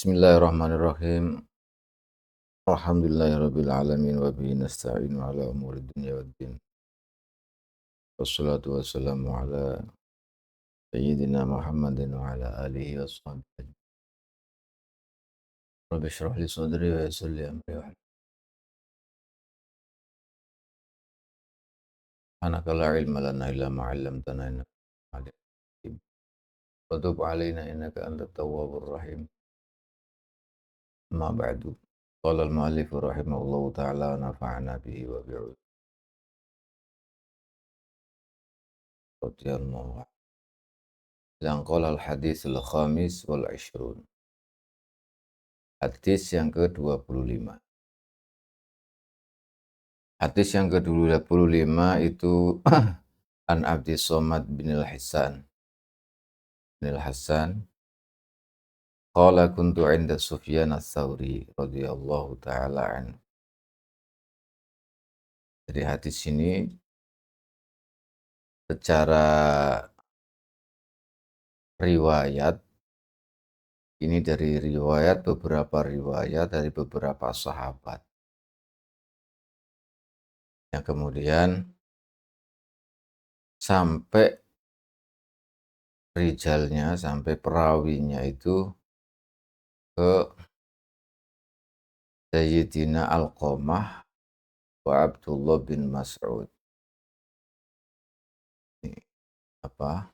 Bismillahirrahmanirrahim. Alhamdulillahirabbil alamin wa bihi nasta'inu ala umuri dunya waddin. Wassalatu wassalamu ala sayyidina Muhammadin wa ala alihi washabihi. Rabbi shrah li sadri wa yassir li amri wa subhanaka la ilma lana illa ma 'allamtana innaka antal alimul hakim. Wa tub 'alaina innaka antat tawwabur rahim. Amma ba'du. Qala al-mu'allif rahimahullahu ta'ala wa nafa'ana bihi wa bi'ulumihi radhiyallahu anhu. Yang qala al-hadits al-khamis wal 'ishrun. Hadis yang ke-25. Hadis yang ke-25 itu An Abdi Somad bin al-Hasan qala kuntu 'inda Sufyan ats-Tsauri radhiyallahu taala anhu. Jadi hadis ini secara riwayat ini dari beberapa riwayat dari beberapa sahabat yang kemudian sampai rijalnya, sampai perawinya itu ke Sayyidina Alqamah wa Abdullah bin Mas'ud. Ini apa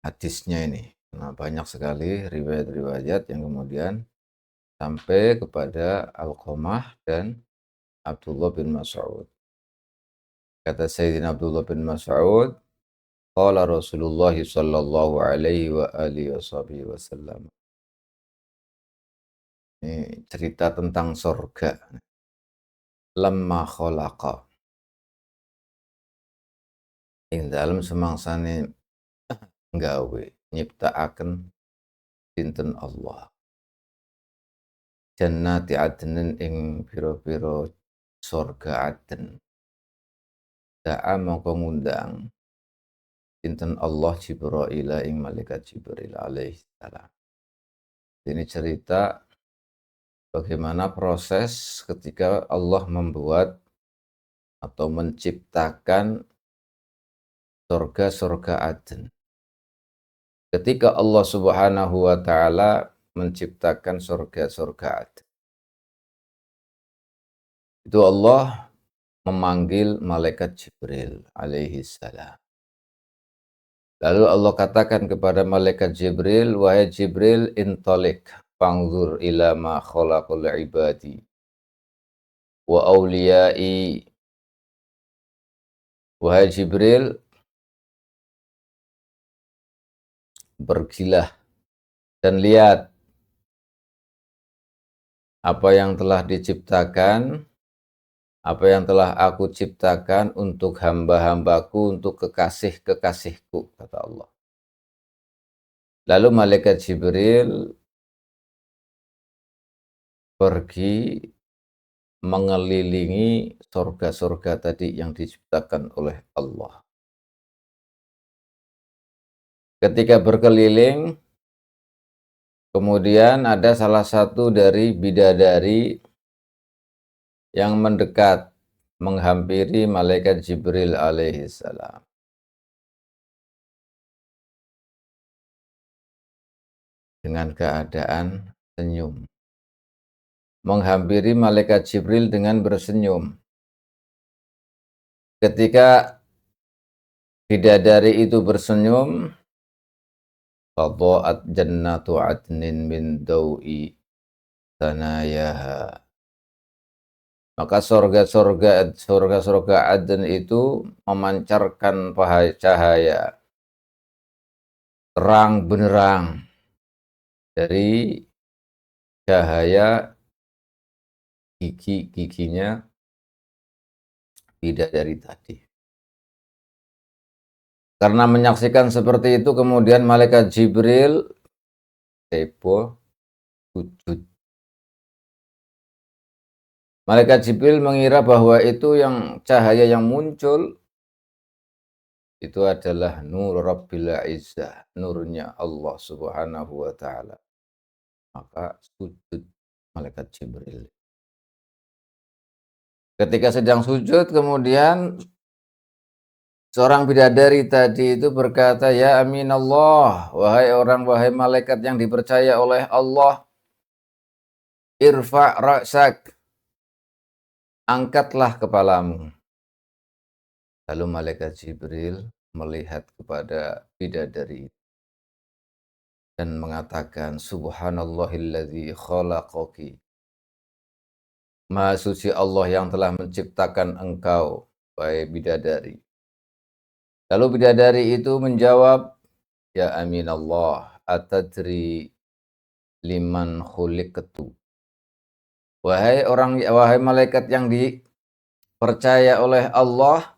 hadisnya ini? Nah, banyak sekali riwayat-riwayat yang kemudian sampai kepada Alqamah dan Abdullah bin Mas'ud. Kata Sayyidina Abdullah bin Mas'ud, qala Rasulullah sallallahu alaihi wa alihi wasallam. Ini cerita tentang surga. Lamma khalaqa. Ing dalem semangsane nggawe nyiptakaken dinten Allah. Jannati adnin ing pira-pira surga Aden. Da'a mongko ngundang dinten Allah Jibril ing malaikat Jibril alaihi salam. Ini cerita bagaimana proses ketika Allah membuat atau menciptakan surga-surga Aden. Ketika Allah Subhanahu wa taala menciptakan surga-surga Aden, itu Allah memanggil malaikat Jibril alaihi salam. Lalu Allah katakan kepada malaikat Jibril, wahai Jibril, intalik fangzur ila ma khalaqul ibadi wa awliyai. Wahai Jibril, pergilah dan lihat apa yang telah diciptakan, apa yang telah aku ciptakan untuk hamba-hambaku, untuk kekasih-kekasihku, kata Allah. Lalu malaikat Jibril pergi mengelilingi surga-surga tadi yang diciptakan oleh Allah. Ketika berkeliling, kemudian ada salah satu dari bidadari yang mendekat menghampiri malaikat Jibril alaihi salam. Dengan keadaan senyum. Menghampiri malaikat Jibril dengan bersenyum. Ketika bidadari itu bersenyum, fadha'at jannatu adnin min dawi sanayaha. Maka surga-surga Aden itu memancarkan cahaya terang benderang dari cahaya gigi-giginya bidadari tadi. Karena menyaksikan seperti itu, kemudian malaikat Jibril kepo, sujud. Malaikat Jibril mengira bahwa itu yang cahaya yang muncul itu adalah nur Rabbil Izzah, nurnya Allah Subhanahu wa taala. Maka sujud malaikat Jibril. Ketika sedang sujud kemudian seorang bidadari tadi itu berkata, "Ya aminallah, wahai malaikat yang dipercaya oleh Allah, irfa' ra'sak, angkatlah kepalamu." Lalu malaikat Jibril melihat kepada bidadari dan mengatakan, "Subhanallahilladzi khalaqaki." Maha suci Allah yang telah menciptakan engkau, wahai bidadari. Lalu bidadari itu menjawab, "Ya aminallah, atadri liman khuliqtu." Wahai malaikat yang dipercaya oleh Allah,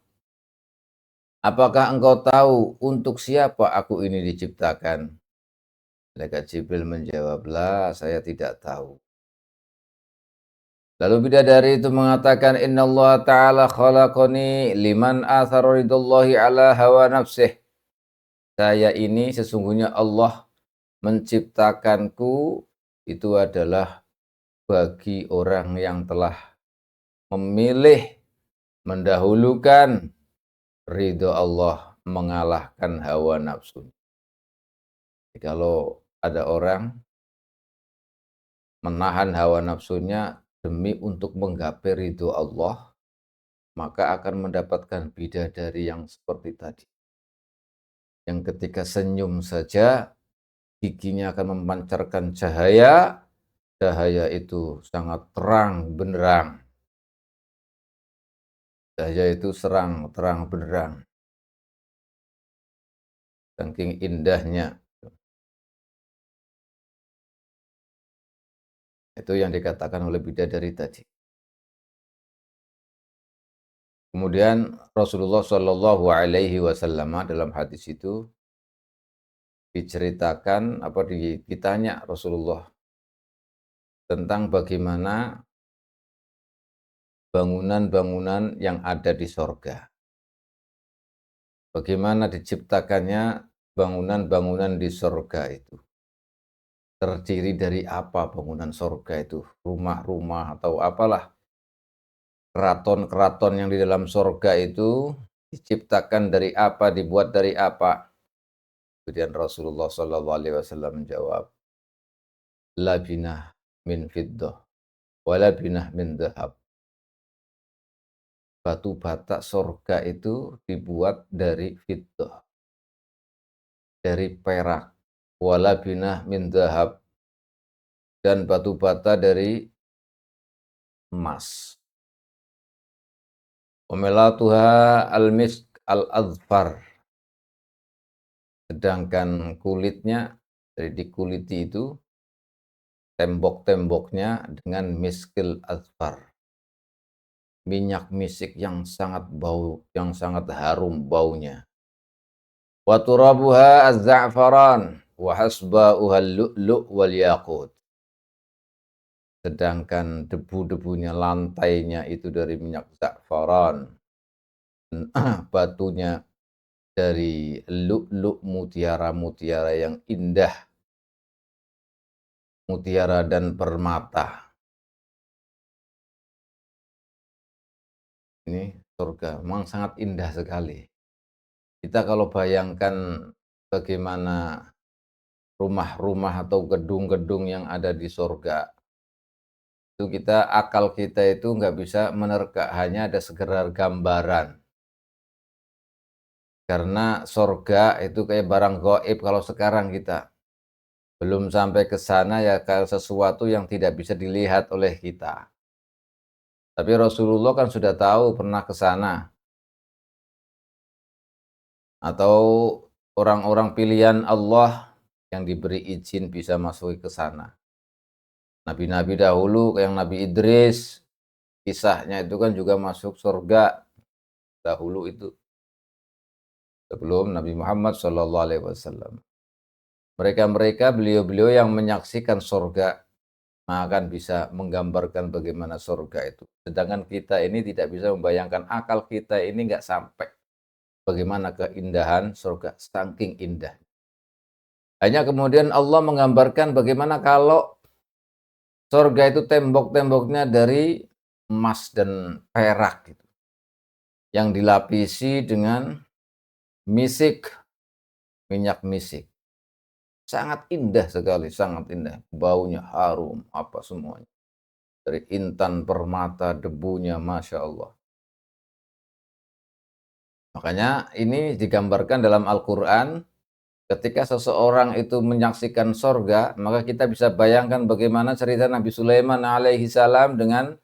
apakah engkau tahu untuk siapa aku ini diciptakan? Malaikat Jibril menjawab, "La, saya tidak tahu." Lalu bidadari itu mengatakan, "Innallaha ta'ala khalaqani liman athara ridallahi ala hawa nafsih." Saya ini sesungguhnya Allah menciptakanku itu adalah bagi orang yang telah memilih mendahulukan ridho Allah mengalahkan hawa nafsu. Kalau ada orang menahan hawa nafsunya demi untuk menggapai ridho Allah, maka akan mendapatkan bidadari yang seperti tadi. Yang ketika senyum saja, giginya akan memancarkan cahaya, cahaya itu sangat terang benderang. Cahaya itu terang benderang. Saking indahnya. Itu yang dikatakan oleh bidadari tadi. Kemudian Rasulullah Shallallahu Alaihi Wasallam dalam hadis itu diceritakan ditanya Rasulullah tentang bagaimana bangunan-bangunan yang ada di sorga. Bagaimana diciptakannya bangunan-bangunan di sorga itu. Terdiri dari apa bangunan sorga itu? Rumah-rumah atau apalah. Keraton-keraton yang di dalam sorga itu diciptakan dari apa, dibuat dari apa? Kemudian Rasulullah Shallallahu Alaihi Wasallam menjawab, labinah min fiddah, walabinah min dahab. Batu bata sorga itu dibuat dari fiddah, dari perak, walabinah min dahab, dan batu bata dari emas. Omelatuha al-misk al-azfar. Sedangkan kulitnya, dari dikuliti itu, tembok-temboknya dengan miskil azfar. Minyak misik yang sangat yang sangat harum baunya. Wa turabuha az-za'faran wa hasba'uha al-lu'lu' wal yaqut. Sedangkan debu-debunya, lantainya itu dari minyak za'faran. Batunya dari lu'lu' mutiara-mutiara yang indah, mutiara dan permata. Ini surga memang sangat indah sekali. Kita kalau bayangkan bagaimana rumah-rumah atau gedung-gedung yang ada di surga, itu akal kita itu nggak bisa menerka, hanya ada sekedar gambaran. Karena surga itu kayak barang gaib kalau sekarang kita. Belum sampai ke sana ya kayak sesuatu yang tidak bisa dilihat oleh kita. Tapi Rasulullah kan sudah tahu, pernah ke sana. Atau orang-orang pilihan Allah yang diberi izin bisa masuk ke sana. Nabi-nabi dahulu, yang Nabi Idris, kisahnya itu kan juga masuk surga dahulu itu. Sebelum Nabi Muhammad SAW. Mereka-mereka, beliau-beliau yang menyaksikan surga, akan bisa menggambarkan bagaimana surga itu. Sedangkan kita ini tidak bisa membayangkan, akal kita ini nggak sampai. bagaimana keindahan surga, saking indah. Hanya kemudian Allah menggambarkan bagaimana kalau surga itu tembok-temboknya dari emas dan perak gitu, yang dilapisi dengan misik, minyak misik. Sangat indah sekali, sangat indah. Baunya harum, apa semuanya. Dari intan permata, debunya, Masya Allah. Makanya ini digambarkan dalam Al-Quran, ketika seseorang itu menyaksikan sorga, maka kita bisa bayangkan bagaimana cerita Nabi Sulaiman alaihi salam dengan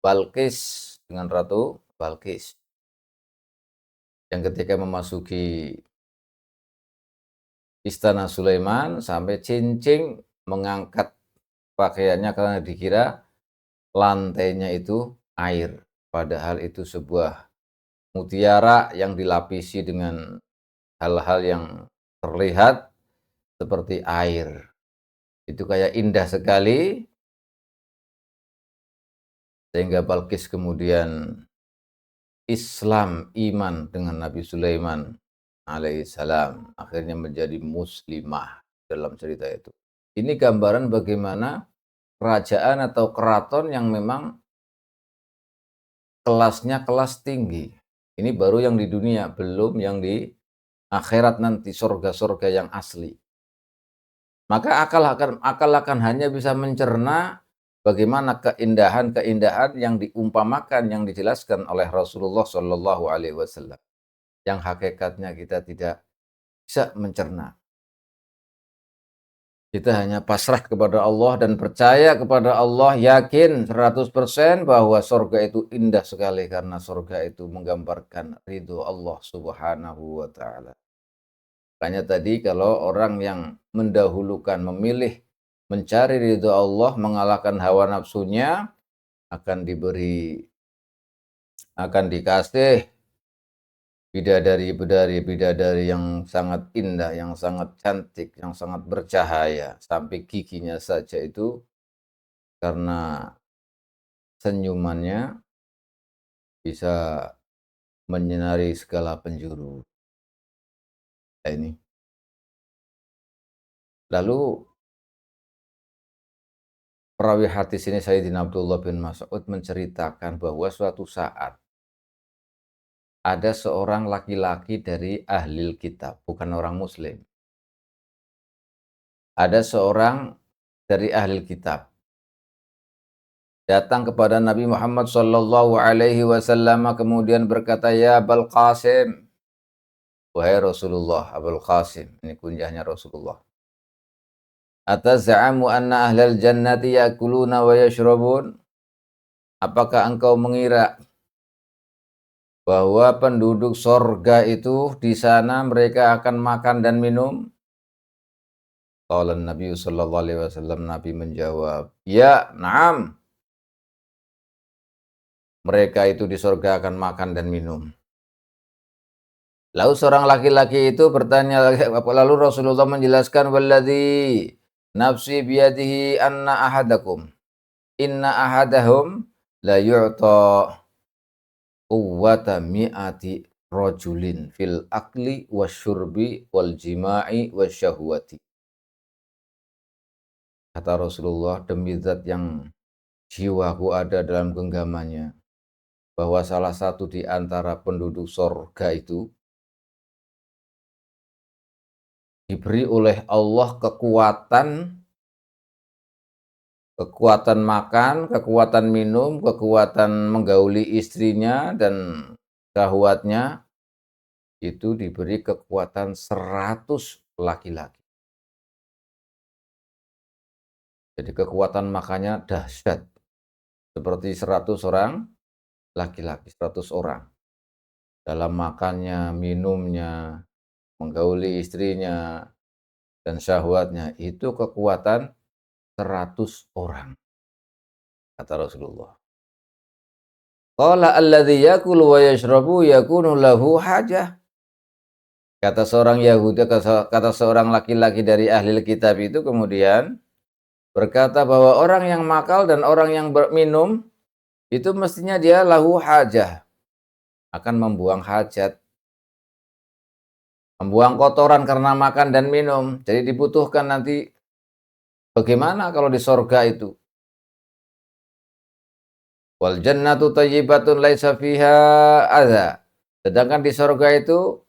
Balqis, dengan Ratu Balqis. Yang ketika memasuki istana Sulaiman, sampai cincing mengangkat pakaiannya karena dikira lantainya itu air. Padahal itu sebuah mutiara yang dilapisi dengan hal-hal yang terlihat seperti air. Itu kayak indah sekali, sehingga Balqis kemudian Islam, iman dengan Nabi Sulaiman alaihissalam, akhirnya menjadi muslimah dalam cerita itu. Ini gambaran bagaimana kerajaan atau keraton yang memang kelasnya kelas tinggi. Ini baru yang di dunia, belum yang di akhirat nanti, surga-surga yang asli. Maka akal akan hanya bisa mencerna bagaimana keindahan-keindahan yang diumpamakan, yang dijelaskan oleh Rasulullah Shallallahu Alaihi Wasallam, yang hakikatnya kita tidak bisa mencerna. Kita hanya pasrah kepada Allah dan percaya kepada Allah, yakin 100% bahwa surga itu indah sekali, karena surga itu menggambarkan ridho Allah Subhanahu wa taala. Makanya tadi kalau orang yang mendahulukan, memilih mencari ridho Allah, mengalahkan hawa nafsunya, akan dikasih bidadari yang sangat indah, yang sangat cantik, yang sangat bercahaya, sampai giginya saja itu karena senyumannya bisa menyinari segala penjuru. Nah, ini. Lalu perawi hadis ini Sayyidina Abdullah bin Mas'ud menceritakan bahwa suatu saat ada seorang laki-laki dari ahli kitab, bukan orang muslim. Ada seorang dari ahli kitab datang kepada Nabi Muhammad sallallahu alaihi wasallam, kemudian berkata, "Ya Abul Qasim." Wahai Rasulullah, Abul Qasim, ini kunyahnya Rasulullah. "Ataz'amu anna ahlal jannati yakuluna wa yashrabun?" Apakah engkau mengira bahwa penduduk sorga itu di sana mereka akan makan dan minum? Qala Nabi sallallahu alaihi wasallam, Nabi menjawab, "Ya, na'am." Mereka itu di sorga akan makan dan minum. Lalu seorang laki-laki itu bertanya, lalu Rasulullah menjelaskan, "Walladzi nafsi biyadihi inna ahadahum la yu'ta quwwata mi'ati rajulin fil akli wasyurbi wal jima'i wasyahwati." Kata Rasulullah, demi zat yang jiwaku ada dalam genggamannya, bahwa salah satu di antara penduduk sorga itu diberi oleh Allah kekuatan makan, kekuatan minum, kekuatan menggauli istrinya, dan syahwatnya itu diberi kekuatan 100 laki-laki. Jadi kekuatan makannya dahsyat, seperti 100 orang laki-laki, 100 orang. Dalam makannya, minumnya, menggauli istrinya, dan syahwatnya, itu kekuatan 100 orang, kata Rasulullah. Qala alladzi yakulu wa yashrabu yakunu lahu hajah. Kata seorang Yahudi, kata seorang laki-laki dari ahli kitab itu kemudian berkata bahwa orang yang makal dan orang yang minum itu mestinya dia lahu hajah, akan membuang hajat. membuang kotoran karena makan dan minum. Jadi dibutuhkan nanti bagaimana kalau di sorga itu? Wal jannatu thayyibatun laisa fiha adza. Sedangkan di sorga itu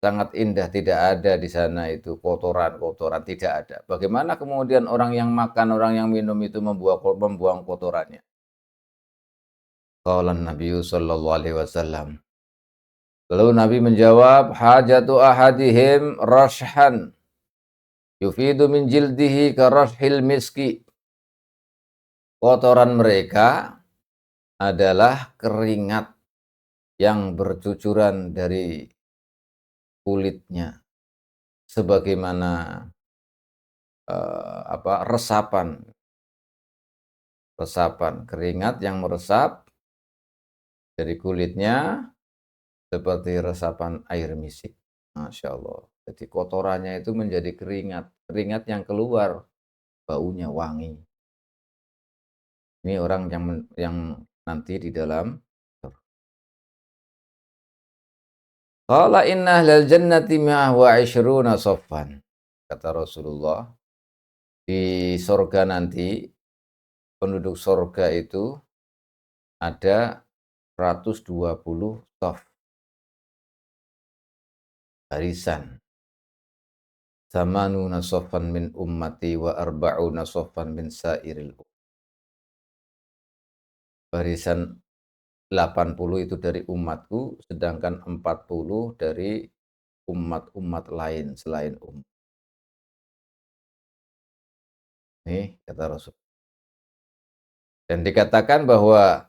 sangat indah, tidak ada di sana itu kotoran-kotoran, tidak ada. Bagaimana kemudian orang yang makan, orang yang minum itu membuang kotorannya? Qala Nabi sallallahu alaihi wasallam. Lalu Nabi menjawab, hajatu ahadihim rashhan yufidu min jildihi ka rashhil miski. Kotoran mereka adalah keringat yang bercucuran dari kulitnya sebagaimana resapan resapan keringat yang meresap dari kulitnya seperti resapan air misik. Masya Allah. Jadi kotorannya itu menjadi keringat, keringat yang keluar baunya wangi. Ini orang yang nanti di dalam surga. Qala inna ahlal jannati ma wa 'ishruna saffan. Kata Rasulullah, di surga nanti penduduk surga itu ada 120 shaf barisan. Samanuna saffan min ummati wa arba'una saffan min sairil barisan 80 itu dari umatku, sedangkan 40 dari umat-umat lain selain umat. Nih kata Rasul. Dan dikatakan bahwa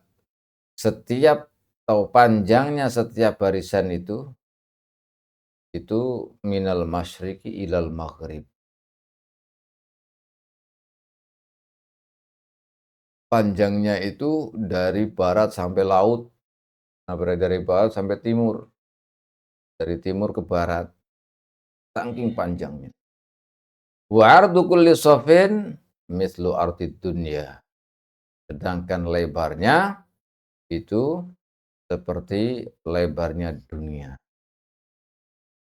setiap atau panjangnya setiap barisan itu minal masyriqi ilal maghrib. Panjangnya itu dari barat sampai laut. Nah, berarti dari barat sampai timur. Dari timur ke barat. Saking panjangnya. Wa ardu kulli safin mislu ardid dunya. Sedangkan lebarnya itu seperti lebarnya dunia.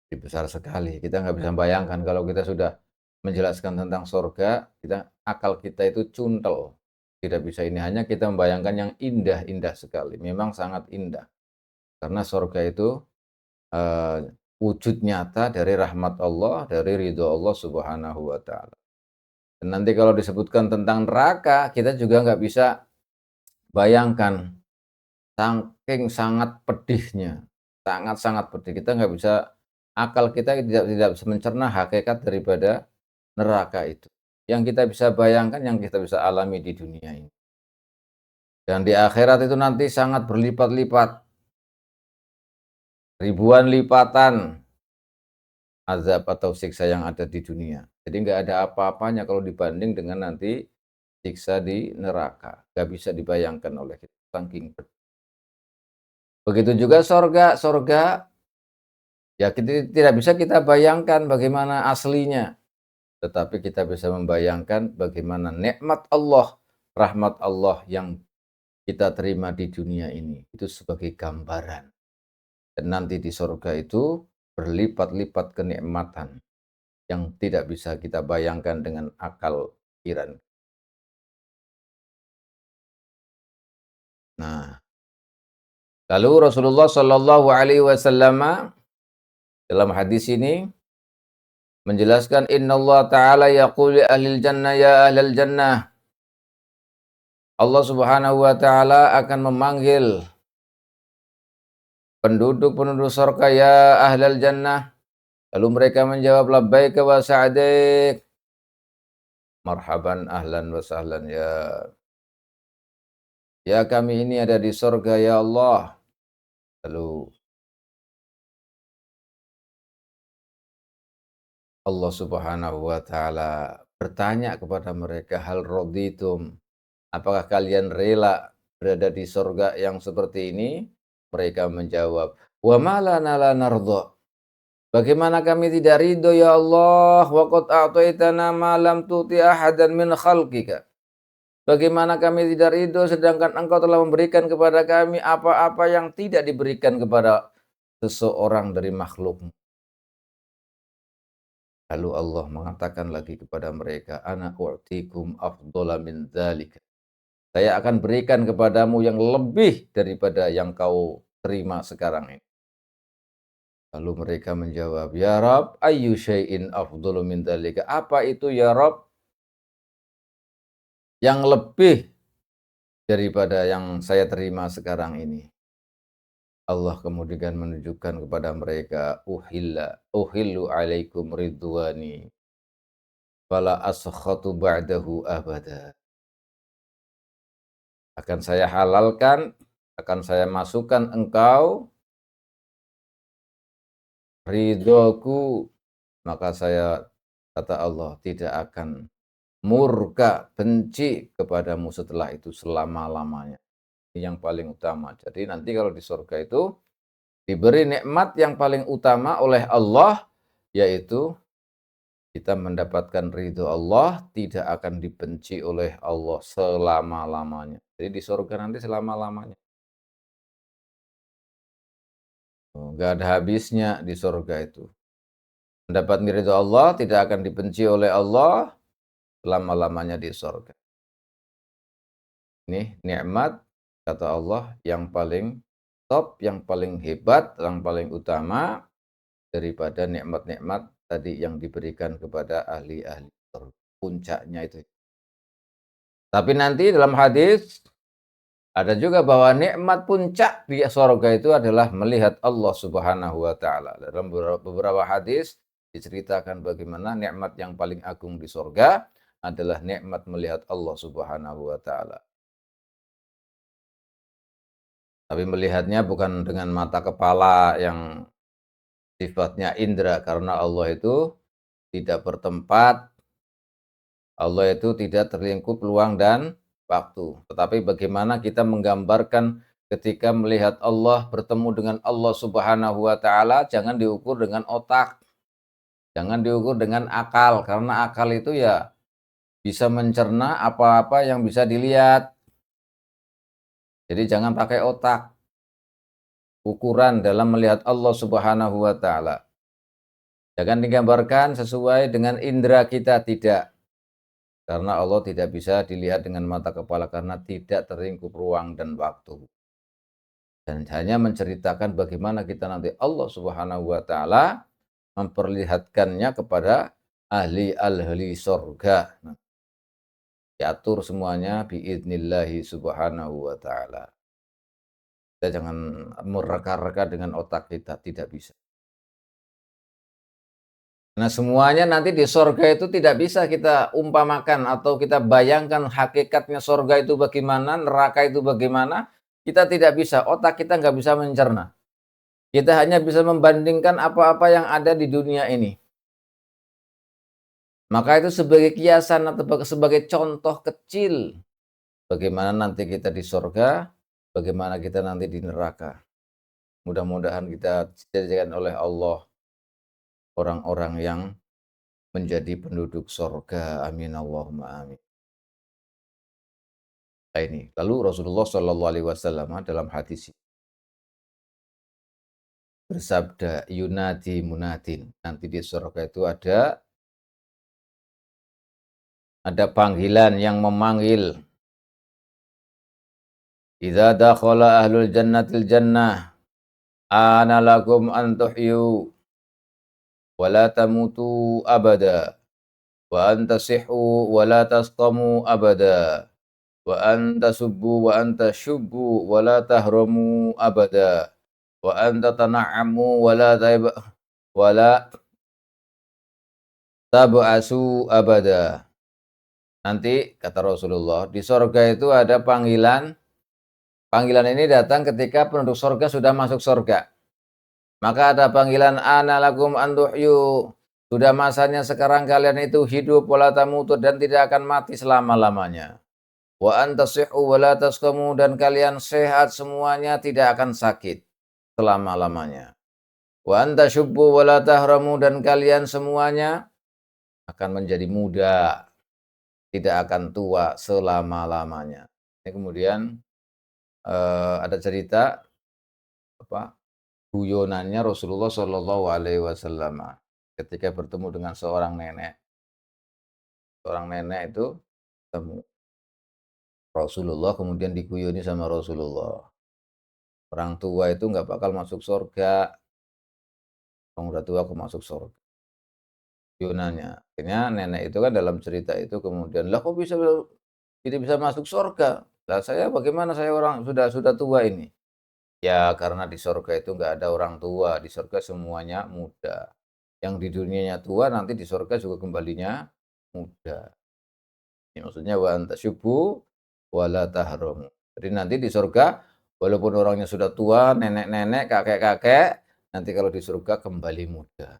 Jadi besar sekali. Kita nggak bisa bayangkan kalau kita sudah menjelaskan tentang surga, akal kita itu cuntel. Tidak bisa ini, hanya kita membayangkan yang indah-indah sekali. Memang sangat indah. Karena surga itu wujud nyata dari rahmat Allah, dari ridho Allah Subhanahu wa taala. Dan nanti kalau disebutkan tentang neraka, kita juga nggak bisa bayangkan, saking sangat pedihnya, sangat-sangat pedih. Kita nggak bisa, akal kita tidak bisa mencerna hakikat daripada neraka itu. Yang kita bisa bayangkan, yang kita bisa alami di dunia ini. Dan di akhirat itu nanti sangat berlipat-lipat, ribuan lipatan azab atau siksa yang ada di dunia. Jadi nggak ada apa-apanya kalau dibanding dengan nanti siksa di neraka. Nggak bisa dibayangkan oleh kita, saking pedih. Begitu juga sorga. Sorga ya kita tidak bisa kita bayangkan bagaimana aslinya. Tetapi kita bisa membayangkan bagaimana nikmat Allah, rahmat Allah yang kita terima di dunia ini. Itu sebagai gambaran. Dan nanti di sorga itu berlipat-lipat kenikmatan yang tidak bisa kita bayangkan dengan akal pikiran. Nah, lalu Rasulullah Shallallahu Alaihi Wasallam dalam hadis ini menjelaskan, Inna Allah Taala yaqul li ahlil jannah ya ahlal jannah. Allah Subhanahu Wa Taala akan memanggil penduduk-penduduk surga, ya ahlal jannah. Lalu mereka menjawab, labbaika wa sa'daik. Marhaban ahlan wa sahlan ya kami ini ada di surga ya Allah. Lalu Allah Subhanahu wa taala bertanya kepada mereka, hal raditum, apakah kalian rela berada di surga yang seperti ini? Mereka menjawab, wa ma lana la nardha. Bagaimana kami tidak ridho ya Allah, wa qad a'taitana ma lam tu'ti ahadan min khalqika. Bagaimana kami tidak ridho sedangkan Engkau telah memberikan kepada kami apa-apa yang tidak diberikan kepada seseorang dari makhluk. Lalu Allah mengatakan lagi kepada mereka, ana u'tikum afdhala min dzalika. Saya akan berikan kepadamu yang lebih daripada yang kau terima sekarang ini. Lalu mereka menjawab, ya Rabb, ayyu syai'in afdhalu min dzalika. Apa itu ya Rabb yang lebih daripada yang saya terima sekarang ini? Allah kemudian menunjukkan kepada mereka, uhillu alaikum ridwani fala askhatu ba'dahu abada. Akan saya halalkan, akan saya masukkan engkau ridhoku, maka saya, kata Allah, tidak akan murka, benci kepadamu setelah itu selama-lamanya. Ini yang paling utama. Jadi nanti kalau di surga itu diberi nikmat yang paling utama oleh Allah, yaitu kita mendapatkan ridho Allah, tidak akan dibenci oleh Allah selama-lamanya. Jadi di surga nanti selama-lamanya. Nggak ada habisnya di surga itu. Mendapat ridho Allah, tidak akan dibenci oleh Allah selama-lamanya di surga. Ini nikmat, kata Allah, yang paling top, yang paling hebat, yang paling utama daripada nikmat-nikmat tadi yang diberikan kepada ahli-ahli surga. Puncaknya itu. Tapi nanti dalam hadis ada juga bahwa nikmat puncak di surga itu adalah melihat Allah Subhanahu wa taala. Dalam beberapa hadis diceritakan bagaimana nikmat yang paling agung di surga adalah nikmat melihat Allah Subhanahu wa taala. Tapi melihatnya bukan dengan mata kepala yang sifatnya indera, karena Allah itu tidak bertempat, Allah itu tidak terlingkup ruang dan waktu. Tetapi bagaimana kita menggambarkan ketika melihat Allah, bertemu dengan Allah Subhanahu wa taala, jangan diukur dengan otak, jangan diukur dengan akal, karena akal itu ya bisa mencerna apa-apa yang bisa dilihat. Jadi jangan pakai otak ukuran dalam melihat Allah Subhanahu wa taala. Jangan digambarkan sesuai dengan indera kita, tidak. Karena Allah tidak bisa dilihat dengan mata kepala karena tidak terlingkup ruang dan waktu. Dan hanya menceritakan bagaimana kita nanti Allah Subhanahu wa taala memperlihatkannya kepada ahli surga. Nah, diatur semuanya biidnillahi subhanahu wa ta'ala. Kita jangan mereka-reka dengan otak kita, tidak bisa. Nah, semuanya nanti di sorga itu tidak bisa kita umpamakan atau kita bayangkan hakikatnya sorga itu bagaimana, neraka itu bagaimana. Kita tidak bisa, otak kita nggak bisa mencerna. Kita hanya bisa membandingkan apa-apa yang ada di dunia ini. Maka itu sebagai kiasan atau sebagai contoh kecil bagaimana nanti kita di sorga, bagaimana kita nanti di neraka. Mudah-mudahan kita dijadikan oleh Allah orang-orang yang menjadi penduduk sorga. Amin Allahumma amin. Nah, ini. Lalu Rasulullah Shallallahu Alaihi Wasallam dalam hadis bersabda, yunadi munadin. Nanti di surga itu ada panggilan yang memanggil. Idza dakhala ahlul jannatil jannah, ana lakum an tuhyu wa la tamutu abada wa an tasihhu wa la tasqamu abada wa an tasubbu wa an tashubbu wa la tahramu abada wa an tatana'amu wa la tab'asu abada. Nanti kata Rasulullah, di sorga itu ada panggilan. Panggilan ini datang ketika penduduk sorga sudah masuk sorga. Maka ada panggilan ana lakum an tuhyu. Sudah masanya sekarang kalian itu hidup wala tamutu dan tidak akan mati selama-lamanya. Wa antasihhu wa la tasqamu dan kalian sehat semuanya, tidak akan sakit selama-lamanya. Wa antasyubbu wa la tahramu dan kalian semuanya akan menjadi muda, tidak akan tua selama-lamanya. Ini kemudian ada cerita apa guyonannya Rasulullah Shallallahu Alaihi Wasallam ketika bertemu dengan seorang nenek. Seorang nenek itu ketemu Rasulullah kemudian diguyoni sama Rasulullah. Orang tua itu nggak bakal masuk surga, orang udah tua kok masuk surga. Yunanya. Akhirnya nenek itu kan dalam cerita itu kemudian, lah kok bisa tidak bisa masuk surga? Lah saya bagaimana saya orang sudah tua ini? Ya karena di surga itu nggak ada orang tua, di surga semuanya muda. Yang di dunianya tua nanti di surga juga kembalinya muda. Ya, maksudnya wa antasyubbu wala tahrum. Jadi nanti di surga walaupun orangnya sudah tua, nenek-nenek, kakek-kakek, nanti kalau di surga kembali muda.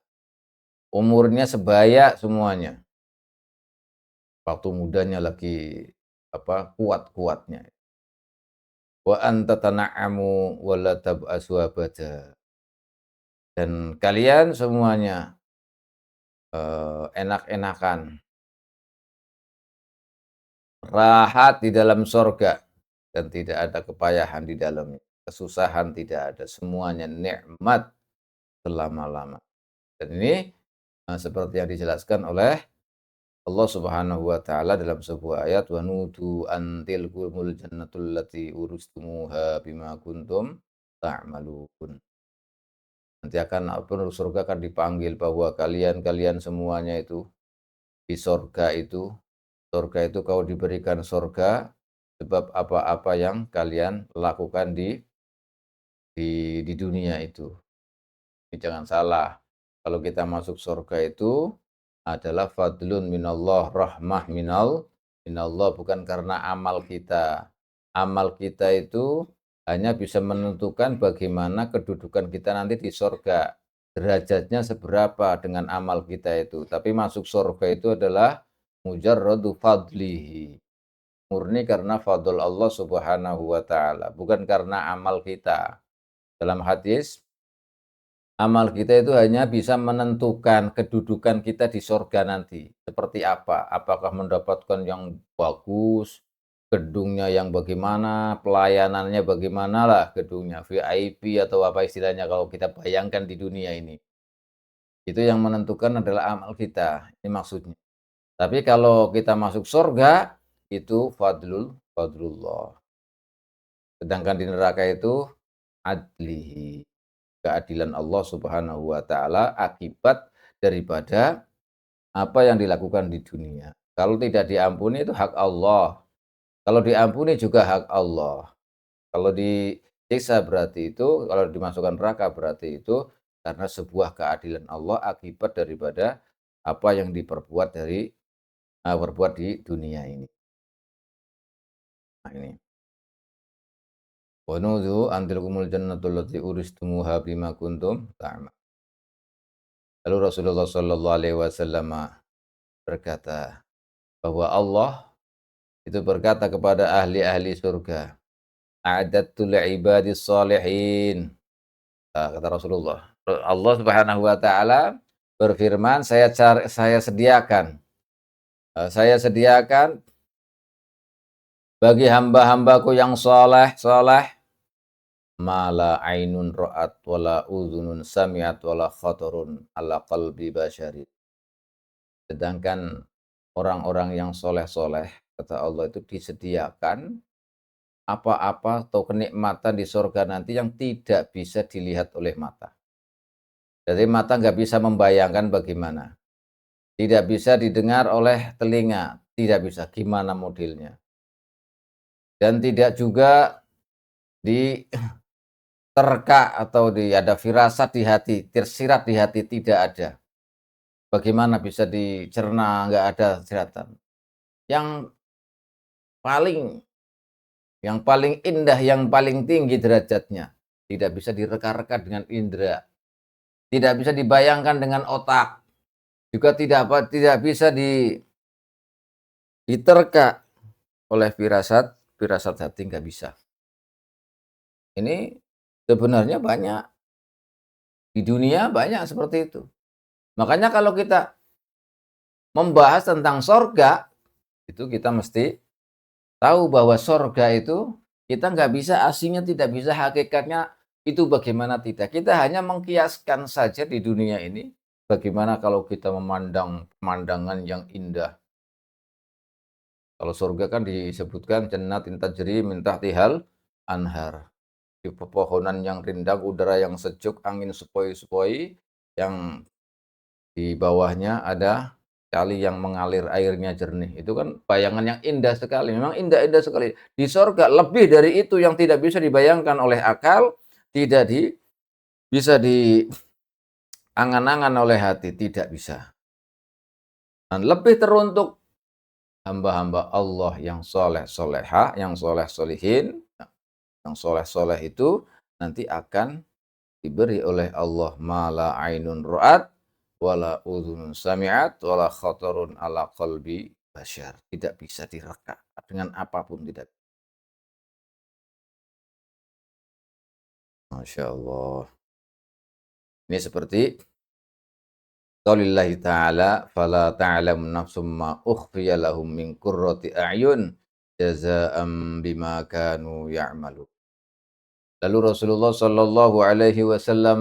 Umurnya sebaya semuanya. Waktu mudanya lagi kuat-kuatnya. Wa anta tana'amu wa la tab'asu abada. Dan kalian semuanya enak-enakan, rahat di dalam sorga dan tidak ada kepayahan di dalamnya, kesusahan tidak ada, semuanya nikmat selama-lama. Dan ini seperti yang dijelaskan oleh Allah Subhanahu wa taala dalam sebuah ayat, wa nudu an tilkumul jannatul lati uristumuha bima kuntum ta'malun. Nanti akan penduduk surga akan dipanggil bahwa kalian semuanya itu di surga itu kau diberikan surga sebab apa-apa yang kalian lakukan di dunia itu. Ini jangan salah. Kalau kita masuk surga itu adalah fadlun minallah, rahmah minallah, bukan karena amal kita. Amal kita itu hanya bisa menentukan bagaimana kedudukan kita nanti di surga. Derajatnya seberapa dengan amal kita itu. Tapi masuk surga itu adalah mujarradu fadlihi. Murni karena fadl Allah Subhanahu wa taala, bukan karena amal kita. Dalam hadis, amal kita itu hanya bisa menentukan kedudukan kita di surga nanti. Seperti apa? Apakah mendapatkan yang bagus, gedungnya yang bagaimana, pelayanannya bagaimana lah gedungnya, VIP atau apa istilahnya kalau kita bayangkan di dunia ini. Itu yang menentukan adalah amal kita, ini maksudnya. Tapi kalau kita masuk surga, itu fadlullah. Sedangkan di neraka itu adlihi, keadilan Allah Subhanahu wa taala akibat daripada apa yang dilakukan di dunia. Kalau tidak diampuni itu hak Allah. Kalau diampuni juga hak Allah. Kalau disiksa berarti itu, kalau dimasukkan neraka berarti itu karena sebuah keadilan Allah akibat daripada apa yang berbuat di dunia ini. Nah ini. Wa nudzu an tilkumul jannatul lati uristumuha bima kuntum ta'mal. Lalu Rasulullah Shallallahu alaihi wasallam berkata bahwa Allah itu berkata kepada ahli-ahli surga, "A'dattu li'ibadis shalihin." Kata Rasulullah. Allah Subhanahu wa taala berfirman, saya sediakan bagi hamba-hambaku yang saleh mala ainun ra'at wala udhunun sami'at wala khatarun ala qalbi basyarin. Sedangkan orang-orang yang soleh-soleh, kata Allah itu disediakan apa-apa atau kenikmatan di surga nanti yang tidak bisa dilihat oleh mata. Jadi mata nggak bisa membayangkan bagaimana. Tidak bisa didengar oleh telinga, tidak bisa gimana modelnya. Dan tidak juga diterka atau ada firasat di hati, tersirat di hati, tidak ada. Bagaimana bisa dicerna, nggak ada siratan. Yang paling indah, yang paling tinggi derajatnya, tidak bisa direka-reka dengan indera, tidak bisa dibayangkan dengan otak, juga tidak bisa diterka oleh firasat hati, nggak bisa. Ini sebenarnya banyak, di dunia banyak seperti itu. Makanya kalau kita membahas tentang sorga, itu kita mesti tahu bahwa sorga itu kita nggak bisa aslinya, tidak bisa hakikatnya itu bagaimana tidak. Kita hanya mengkiaskan saja di dunia ini bagaimana kalau kita memandang pemandangan yang indah? Kalau surga kan disebutkan jannatin tajri min tahtihal anhar. Di pepohonan yang rindang, udara yang sejuk, angin sepoi-sepoi, yang di bawahnya ada kali yang mengalir airnya jernih. Itu kan bayangan yang indah sekali. Memang indah-indah sekali. Di sorga lebih dari itu yang tidak bisa dibayangkan oleh akal, tidak bisa diangan-angan oleh hati, tidak bisa. Dan lebih teruntuk hamba-hamba Allah yang soleh soleha, yang soleh solihin, yang soleh soleh itu nanti akan diberi oleh Allah mala ainun ru'at, wala udhunun sami'at, wala khatarun ala qalbi basyar. Tidak bisa direka dengan apapun, tidak. Masya Allah. Ini seperti qaulillahi ta'ala, fala ta'lamu nafsum ma ukhfiya lahum min qurrati a'yun jazaa'an bima kanu ya'malu. Lalu Rasulullah sallallahu alaihi wasallam,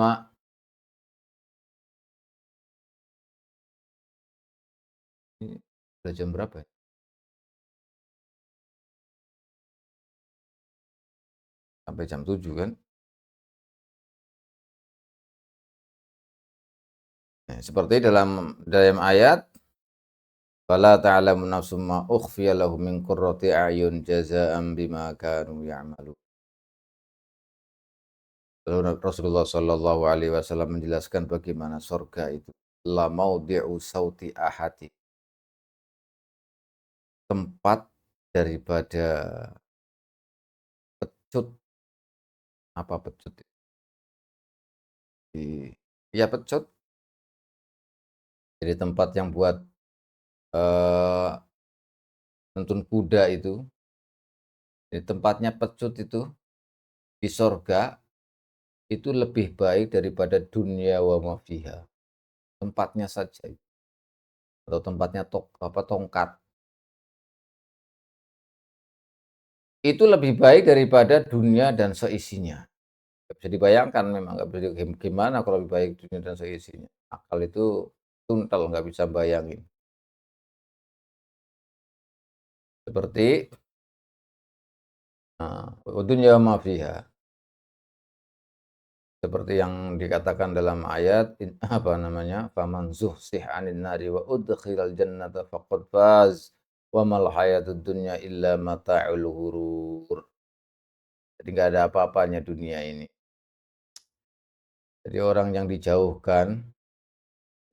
ini udah jam berapa ya? Sampai jam 7 kan? Nah, seperti dalam ayat, fala ta'lamu nafsum ma ukhfiya lahum min qurrati a'yun jazaa'an bima kanu ya'malu. Lalu Rasulullah sallallahu alaihi wasallam menjelaskan bagaimana surga itu la maudhi'u sauti ahadi, tempat daripada pecut. Apa pecut? Ya pecut. Jadi tempat yang buat eh, nuntun kuda itu. Jadi tempatnya pecut itu di sorga itu lebih baik daripada dunia wa ma fiha. Tempatnya saja atau tempatnya tongkat. Itu lebih baik daripada dunia dan seisinya. Nggak bisa dibayangkan memang, nggak bisa gimana kalau lebih baik dunia dan seisinya. Akal itu tuntel, nggak bisa bayangin. Seperti dunya wa ma fiha. Seperti yang dikatakan dalam ayat apa namanya? Faman zuhsih 'anil nari wa udkhilal jannata faqad faz wa mal hayatud dunya illa mata'ul ghurur. Jadi nggak ada apa-apanya dunia ini. Jadi orang yang dijauhkan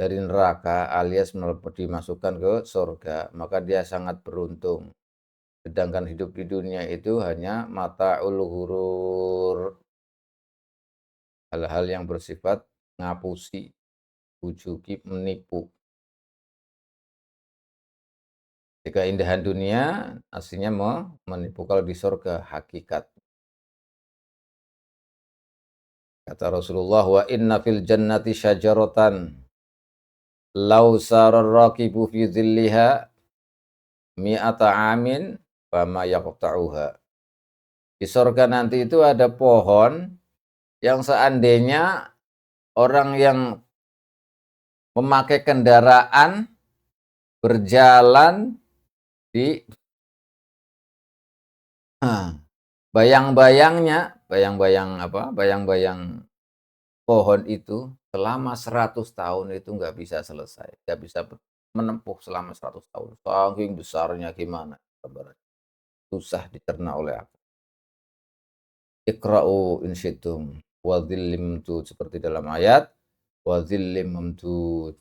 dari neraka alias dimasukkan ke surga, maka dia sangat beruntung. Sedangkan hidup di dunia itu hanya mata'ul ghurur, hal-hal yang bersifat ngapusi, bujuki, menipu. Di keindahan dunia aslinya menipu, kalau di surga hakikat. Kata Rasulullah, wa inna fil jannati syajaratan law sarar raqibu fi dhilliha mi'ata amin fama yaqta'uha. Di surga nanti itu ada pohon yang seandainya orang yang memakai kendaraan berjalan di bayang-bayangnya, bayang-bayang pohon itu selama 100 tahun itu nggak bisa selesai, nggak bisa menempuh selama 100 tahun. Saking besarnya gimana gambarannya, susah dicerna oleh aku. Iqra'u in syi'tum wa dhillim mamdud, seperti dalam ayat wa dhillim mamdud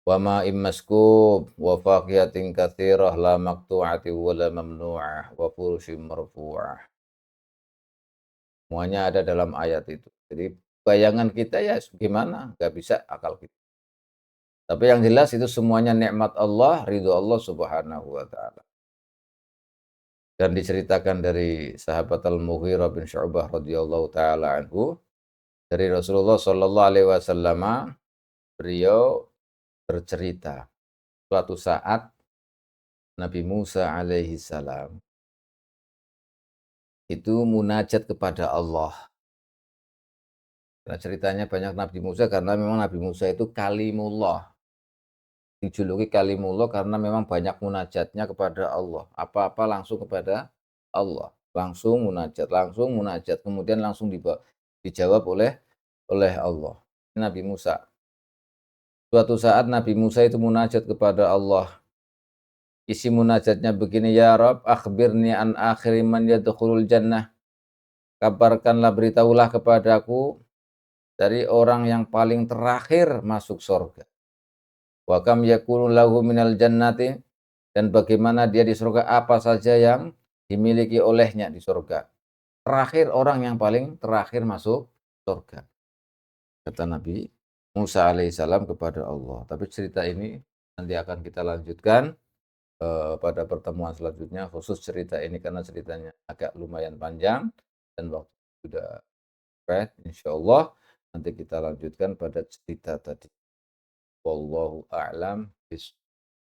wa ma'im maskub wa faqihatin katsirah la maqtu'atin wa la mamnu'ah wa furushin marfu'ah. Semuanya ada dalam ayat itu. Jadi bayangan kita ya gimana, nggak bisa akal kita. Tapi yang jelas itu semuanya nikmat Allah, ridho Allah Subhanahu wa taala. Dan diceritakan dari sahabat Al-Mughirah bin Syu'bah radhiyallahu taala anhu, dari Rasulullah sallallahu alaihi wasallam, beliau bercerita suatu saat Nabi Musa alaihi salam itu munajat kepada Allah. Nah, ceritanya banyak Nabi Musa karena memang Nabi Musa itu kalimullah. Dijuluki kalimullah karena memang banyak munajatnya kepada Allah. Apa-apa langsung kepada Allah. Langsung munajat, kemudian langsung dijawab oleh Allah. Nabi Musa. Suatu saat Nabi Musa itu munajat kepada Allah. Isi munajatnya begini, ya Rob, akhbirni an akhiri man yadkhulul jannah. Kabarkanlah, beritahulah kepadaku dari orang yang paling terakhir masuk surga. Wa kam yakunu lahu minal jannati, dan bagaimana dia di surga, apa saja yang dimiliki olehnya di surga. Terakhir, orang yang paling terakhir masuk surga. Kata Nabi Musa alaihissalam kepada Allah. Tapi cerita ini nanti akan kita lanjutkan pada pertemuan selanjutnya, khusus cerita ini karena ceritanya agak lumayan panjang dan waktu sudah pet. Insya Allah nanti kita lanjutkan pada cerita tadi. Wallahu a'lam bishawab.